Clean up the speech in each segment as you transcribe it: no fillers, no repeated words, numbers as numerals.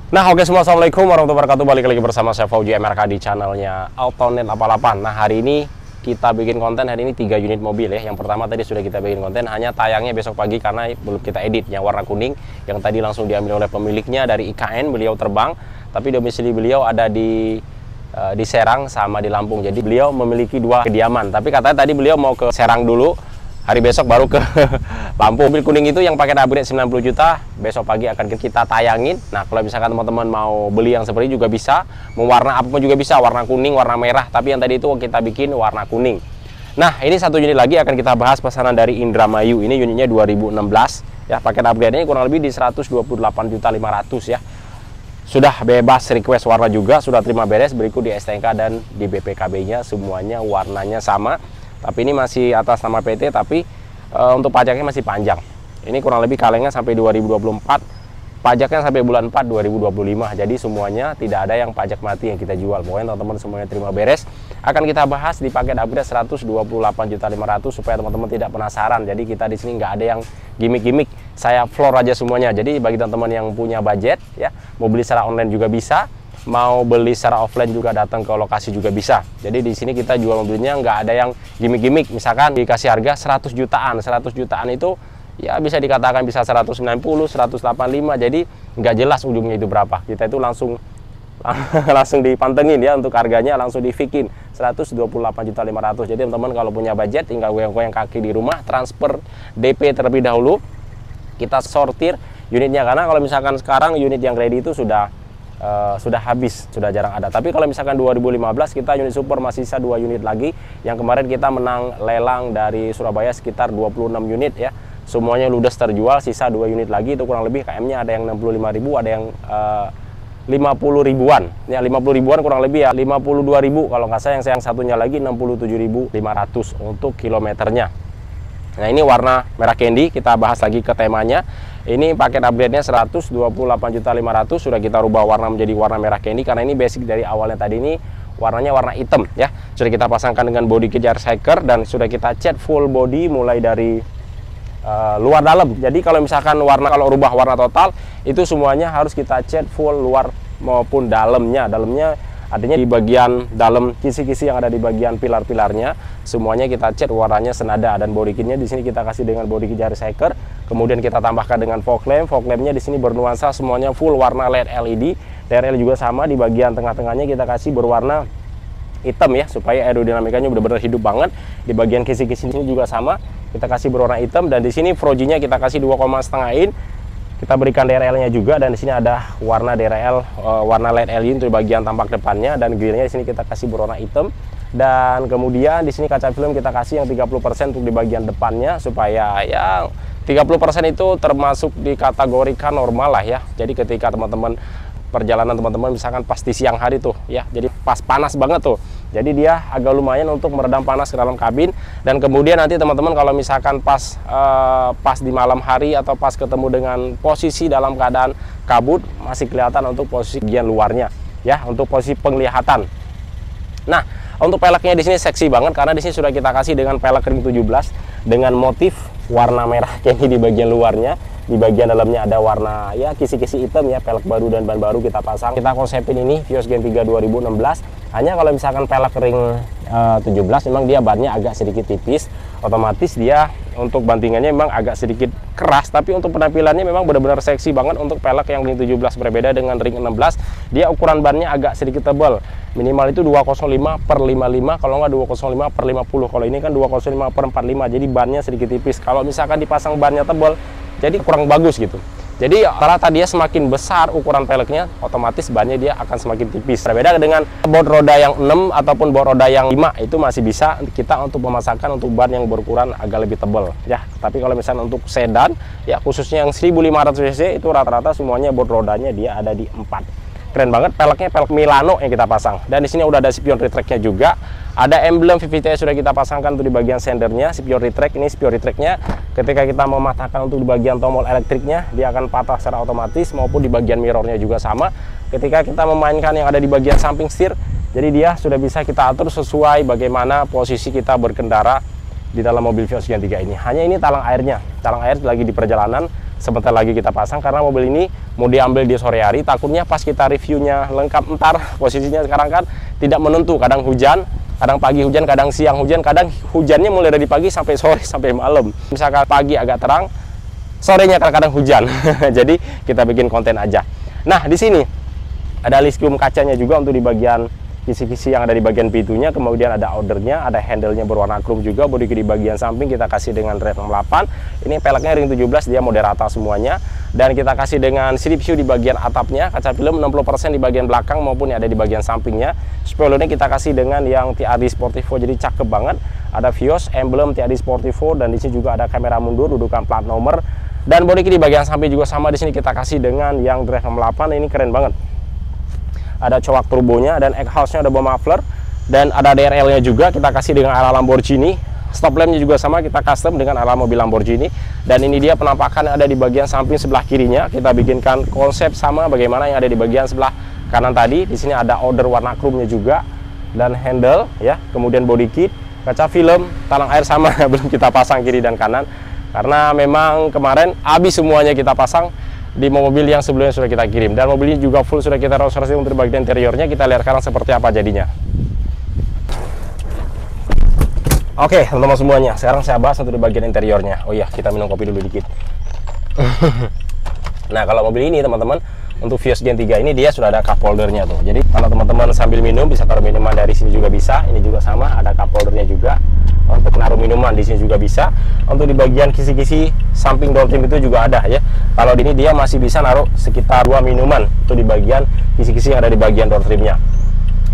Nah, oke semua, assalamualaikum warahmatullahi wabarakatuh. Balik lagi bersama saya Fauji MRK di channelnya Autonet 88. Nah, hari ini kita bikin konten, hari ini 3 unit mobil ya. Yang pertama tadi sudah kita bikin konten, hanya tayangnya besok pagi karena belum kita edit. Yang warna kuning, yang tadi langsung diambil oleh pemiliknya dari IKN, beliau terbang. Tapi domisili beliau ada di Serang sama di Lampung. Jadi beliau memiliki 2 kediaman. Tapi katanya tadi beliau mau ke Serang dulu, hari besok baru ke Lampung. Mobil kuning itu yang pakai upgrade 90 juta, besok pagi akan kita tayangin. Nah, kalau misalkan teman-teman mau beli yang seperti juga bisa, mau warna apapun juga bisa, warna kuning, warna merah, tapi yang tadi itu kita bikin warna kuning. Nah, ini satu unit lagi akan kita bahas, pesanan dari Indramayu. Ini unitnya 2016 ya, paket upgrade-nya kurang lebih di 128.500.000 ya. Sudah bebas request warna juga, sudah terima beres, berikut di STNK dan di BPKB-nya semuanya warnanya sama. Tapi ini masih atas nama PT, tapi untuk pajaknya masih panjang. Ini kurang lebih kalengnya sampai 2024, pajaknya sampai bulan 4 2025. Jadi semuanya tidak ada yang pajak mati yang kita jual. Pokoknya teman-teman semuanya terima beres. Akan kita bahas di paket upgrade 128.500.000 supaya teman-teman tidak penasaran. Jadi kita di sini nggak ada yang gimmick-gimmick. Saya floor aja semuanya. Jadi bagi teman-teman yang punya budget ya, mau beli secara online juga bisa, mau beli secara offline juga datang ke lokasi juga bisa. Jadi di sini kita jual mobilnya nggak ada yang gimmick-gimmick. Misalkan dikasih harga 100 jutaan. 100 jutaan itu ya bisa dikatakan bisa 190, 185. Jadi nggak jelas ujungnya itu berapa. Kita itu langsung dipantengin ya untuk harganya, langsung difikin 128.500.000. Jadi teman-teman kalau punya budget tinggal goyang-goyang kaki di rumah, transfer DP terlebih dahulu. Kita sortir unitnya, karena kalau misalkan sekarang unit yang ready itu sudah habis, sudah jarang ada. Tapi kalau misalkan 2015 kita unit super masih sisa 2 unit lagi. Yang kemarin kita menang lelang dari Surabaya sekitar 26 unit ya. Semuanya ludes terjual, sisa 2 unit lagi, itu kurang lebih KM-nya ada yang 65.000, ada yang 50 ribuan. Ya 50 ribuan kurang lebih ya, 52.000 kalau nggak salah, yang satunya lagi 67.500 untuk kilometernya. Nah, ini warna merah candy, kita bahas lagi ke temanya. Ini paket upgrade-nya 128.500.000, sudah kita rubah warna menjadi warna merah candy karena ini basic dari awalnya tadi ini warnanya warna hitam ya. Sudah kita pasangkan dengan body kit jar shaker dan sudah kita cat full body mulai dari luar dalam. Jadi kalau misalkan kalau rubah warna total itu semuanya harus kita cat full luar maupun dalamnya. Dalamnya artinya di bagian dalam kisi-kisi yang ada di bagian pilar-pilarnya semuanya kita cat warnanya senada, dan body kitnya di sini kita kasih dengan body kit jar shaker. Kemudian kita tambahkan dengan fog lamp. Fog lampnya di sini bernuansa semuanya full warna LED LED. DRL juga sama, di bagian tengah-tengahnya kita kasih berwarna hitam ya, supaya aerodinamikanya benar-benar hidup banget. Di bagian kisi-kisi ini juga sama, kita kasih berwarna hitam, dan di sini frojinya kita kasih 2,5 in. Kita berikan DRL-nya juga, dan di sini ada warna DRL warna LED LED untuk bagian tampak depannya, dan grillnya di sini kita kasih berwarna hitam. Dan kemudian di sini kaca film kita kasih yang 30% untuk di bagian depannya, supaya ya 30% itu termasuk dikategorikan normal lah ya. Jadi ketika teman-teman perjalanan teman-teman misalkan pas di siang hari tuh ya, jadi pas panas banget tuh, jadi dia agak lumayan untuk meredam panas ke dalam kabin. Dan kemudian nanti teman-teman kalau misalkan pas di malam hari atau pas ketemu dengan posisi dalam keadaan kabut, masih kelihatan untuk posisi bagian luarnya ya, untuk posisi penglihatan. Nah, untuk peleknya di sini seksi banget karena di sini sudah kita kasih dengan pelek ring 17 dengan motif warna merah candy di bagian luarnya. Di bagian dalamnya ada warna ya kisi-kisi hitam ya, pelek baru dan ban baru kita pasang. Kita konsepin ini Vios Gen 3 2016. Hanya kalau misalkan pelek ring 17 memang dia bannya agak sedikit tipis, otomatis dia untuk bantingannya memang agak sedikit keras, tapi untuk penampilannya memang benar-benar seksi banget untuk pelek yang ring 17. Berbeda dengan ring 16, dia ukuran bannya agak sedikit tebal, minimal itu 205/55, kalau nggak 205/50. Kalau ini kan 205/45, jadi bannya sedikit tipis. Kalau misalkan dipasang bannya tebal, jadi kurang bagus gitu. Jadi rata dia semakin besar ukuran peleknya, otomatis bannya dia akan semakin tipis. Berbeda dengan baut roda yang 6 ataupun baut roda yang 5, itu masih bisa kita untuk memasangkan untuk ban yang berukuran agak lebih tebal ya. Tapi kalau misalnya untuk sedan ya, khususnya yang 1500 cc itu rata-rata semuanya baut rodanya dia ada di 4. Keren banget, peleknya pelek Milano yang kita pasang. Dan di sini udah ada spion retract-nya juga. Ada emblem VVT sudah kita pasangkan untuk di bagian sendernya. Spion retract, ini spion retract-nya ketika kita mematahkan untuk di bagian tombol elektriknya, dia akan patah secara otomatis, maupun di bagian mirrornya juga sama. Ketika kita memainkan yang ada di bagian samping setir, jadi dia sudah bisa kita atur sesuai bagaimana posisi kita berkendara di dalam mobil Vios Gen 3 ini. Hanya ini talang airnya, talang air lagi di perjalanan sebentar lagi kita pasang, karena mobil ini mau diambil di sore hari, takutnya pas kita reviewnya lengkap ntar posisinya sekarang kan tidak menentu, kadang hujan, kadang pagi hujan, kadang siang hujan, kadang hujannya mulai dari pagi sampai sore sampai malam. Misalkan pagi agak terang, sorenya kadang-kadang hujan. Jadi kita bikin konten aja. Nah, di sini ada liskum kacanya juga untuk di bagian kisi-kisi yang ada di bagian pintunya, kemudian ada outernya, ada handle-nya berwarna chrome juga, bodi di bagian samping kita kasih dengan red 68. Ini peleknya ring 17, dia mode rata semuanya, dan kita kasih dengan strip view di bagian atapnya, kaca film 60% di bagian belakang maupun yang ada di bagian sampingnya. Spoilernya kita kasih dengan yang TRD Sportivo, jadi cakep banget. Ada Vios, emblem TRD Sportivo, dan di sini juga ada kamera mundur, dudukan plat nomor, dan bodi di bagian samping juga sama. Di sini kita kasih dengan yang drive 68, ini keren banget. Ada coak turbonya, dan exhaust-nya ada bom muffler, dan ada DRL-nya juga kita kasih dengan ala Lamborghini. Stop lamp-nya juga sama, kita custom dengan ala mobil Lamborghini. Dan ini dia penampakan yang ada di bagian samping sebelah kirinya. Kita bikinkan konsep sama bagaimana yang ada di bagian sebelah kanan tadi. Di sini ada outer warna chrome-nya juga, dan handle ya, kemudian body kit, kaca film, talang air sama belum kita pasang kiri dan kanan, karena memang kemarin habis semuanya kita pasang di mobil yang sebelumnya sudah kita kirim. Dan mobil ini juga full sudah kita restorasi untuk bagian interiornya. Kita lihat sekarang seperti apa jadinya. Oke teman-teman semuanya, sekarang saya bahas untuk di bagian interiornya. Oh iya, kita minum kopi dulu dikit. Nah, kalau mobil ini teman-teman, untuk Vios Gen 3 ini dia sudah ada cup holdernya tuh. Jadi kalau teman-teman sambil minum bisa taruh minuman dari sini juga bisa. Ini juga sama, ada cup holdernya juga. Untuk naruh minuman di sini juga bisa. Untuk di bagian kisi-kisi samping door trim itu juga ada ya. Kalau di ini dia masih bisa naruh sekitar 2 minuman itu di bagian kisi-kisi yang ada di bagian door trimnya.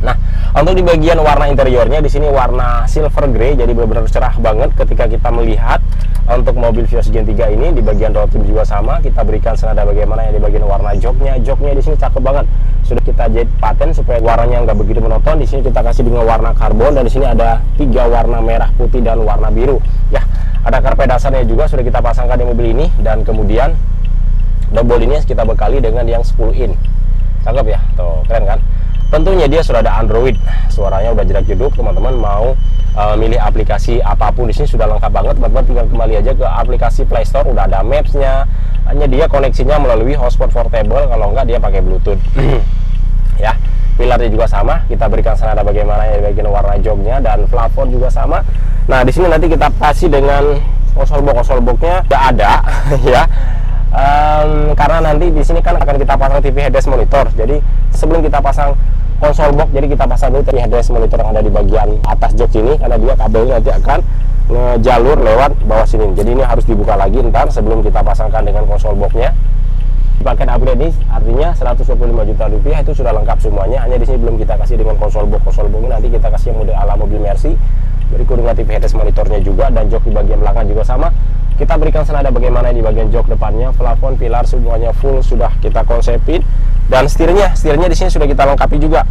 Nah, untuk di bagian warna interiornya di sini warna silver grey, jadi benar-benar cerah banget ketika kita melihat. Untuk mobil Vios Gen 3 ini di bagian door trim juga sama, kita berikan senada bagaimana yang di bagian warna joknya. Joknya di sini cakep banget. Sudah kita jahit paten supaya warnanya nggak begitu monoton. Di sini kita kasih dengan warna karbon, dan di sini ada 3 warna merah, putih, dan warna biru. Ya, ada karpet dasarnya juga sudah kita pasangkan di mobil ini, dan kemudian double ini kita bekali dengan yang 10 in. Cakep ya, tuh keren kan? Tentunya dia sudah ada Android, suaranya udah jedak-jeduk. Teman-teman mau milih aplikasi apapun di sini sudah lengkap banget. Teman-teman tinggal kembali aja ke aplikasi Play Store, udah ada Maps-nya. Hanya dia koneksinya melalui hotspot portable, kalau enggak dia pakai Bluetooth. Ya, pilarnya juga sama, kita berikan senada bagaimana yang bagian warna joknya, dan plafon juga sama. Nah, di sini nanti kita kasih dengan konsol box-nya udah ada ya. Karena nanti di sini kan akan kita pasang TV headrest monitor. Jadi sebelum kita pasang konsol box, jadi kita pasang dulu TV headrest monitor yang ada di bagian atas jok ini, karena dia kabelnya nanti akan ngejalur lewat bawah sini. Jadi ini harus dibuka lagi ntar sebelum kita pasangkan dengan konsol boxnya. Paket upgrade ini artinya 125 juta rupiah itu sudah lengkap semuanya. Hanya di sini belum kita kasih dengan konsol box. Konsol box ini nanti kita kasih yang model ala mobil Mercy, berikut dengan TV headrest monitornya juga, dan jok di bagian belakang juga sama. Kita berikan senada bagaimana di bagian jok depannya, plafon, pilar semuanya full sudah kita konsepin. Dan setirnya di sini sudah kita lengkapi juga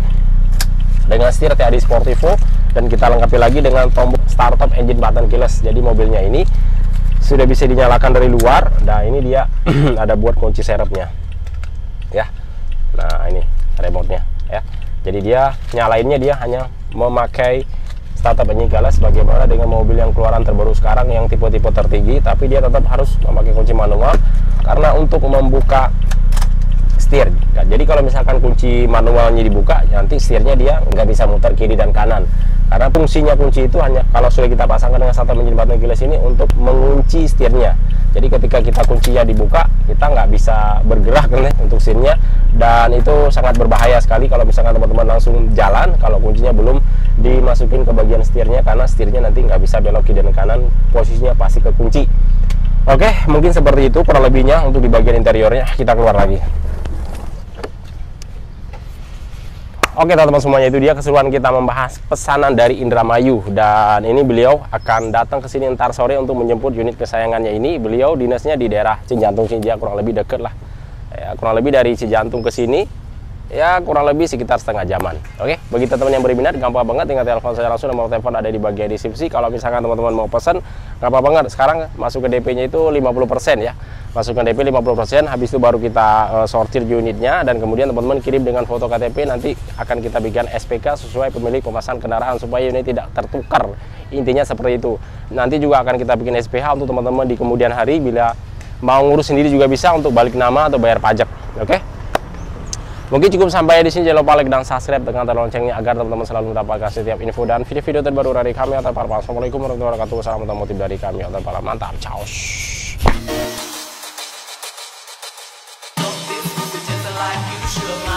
dengan setir TRD Sportivo, dan kita lengkapi lagi dengan tombol start top engine button keyless. Jadi mobilnya ini sudah bisa dinyalakan dari luar. Nah, ini dia ada buat kunci serepnya ya. Nah, ini remote-nya ya. Jadi dia nyalainnya dia hanya memakai startup engine keyless, bagaimana dengan mobil yang keluaran terbaru sekarang yang tipe-tipe tertinggi, tapi dia tetap harus memakai kunci manual karena untuk membuka setir. Nah, jadi kalau misalkan kunci manualnya dibuka, nanti setirnya dia nggak bisa muter kiri dan kanan, karena fungsinya kunci itu hanya kalau sudah kita pasangkan dengan startup engine button keyless ini untuk mengunci setirnya. Jadi ketika kita kuncinya dibuka, kita nggak bisa bergerak kan, untuk setirnya, dan itu sangat berbahaya sekali kalau misalkan teman-teman langsung jalan kalau kuncinya belum dimasukin ke bagian setirnya, karena setirnya nanti nggak bisa belok kiri dan kanan, posisinya pasti kekunci. Oke, mungkin seperti itu kurang lebihnya untuk di bagian interiornya. Kita keluar lagi. Oke teman-teman semuanya, itu dia keseruan kita membahas pesanan dari Indramayu, dan ini beliau akan datang ke sini ntar sore untuk menjemput unit kesayangannya ini. Beliau dinasnya di daerah Cijantung sini, kurang lebih deket lah ya, kurang lebih dari Cijantung ke sini ya kurang lebih sekitar setengah jaman. Oke, bagi teman-teman yang berminat gampang banget, tinggal telepon saya langsung, nomor telepon ada di bagian deskripsi. Kalau misalkan teman-teman mau pesan, gampang banget, sekarang masuk ke DP-nya itu 50% ya, masukkan DP 50%, habis itu baru kita sortir unitnya, dan kemudian teman-teman kirim dengan foto KTP, nanti akan kita berikan SPK sesuai pemilik pemasangan kendaraan supaya unit tidak tertukar. Intinya seperti itu. Nanti juga akan kita bikin SPH untuk teman-teman di kemudian hari bila mau ngurus sendiri juga bisa untuk balik nama atau bayar pajak. Oke. Mungkin cukup sampai di sini. Jangan lupa like dan subscribe dengan tanda loncengnya agar teman-teman selalu mendapatkan setiap info dan video-video terbaru dari kami. Assalamualaikum warahmatullahi wabarakatuh. Salam otomotif dari kami. Mantap. Ciao. This is just a life you should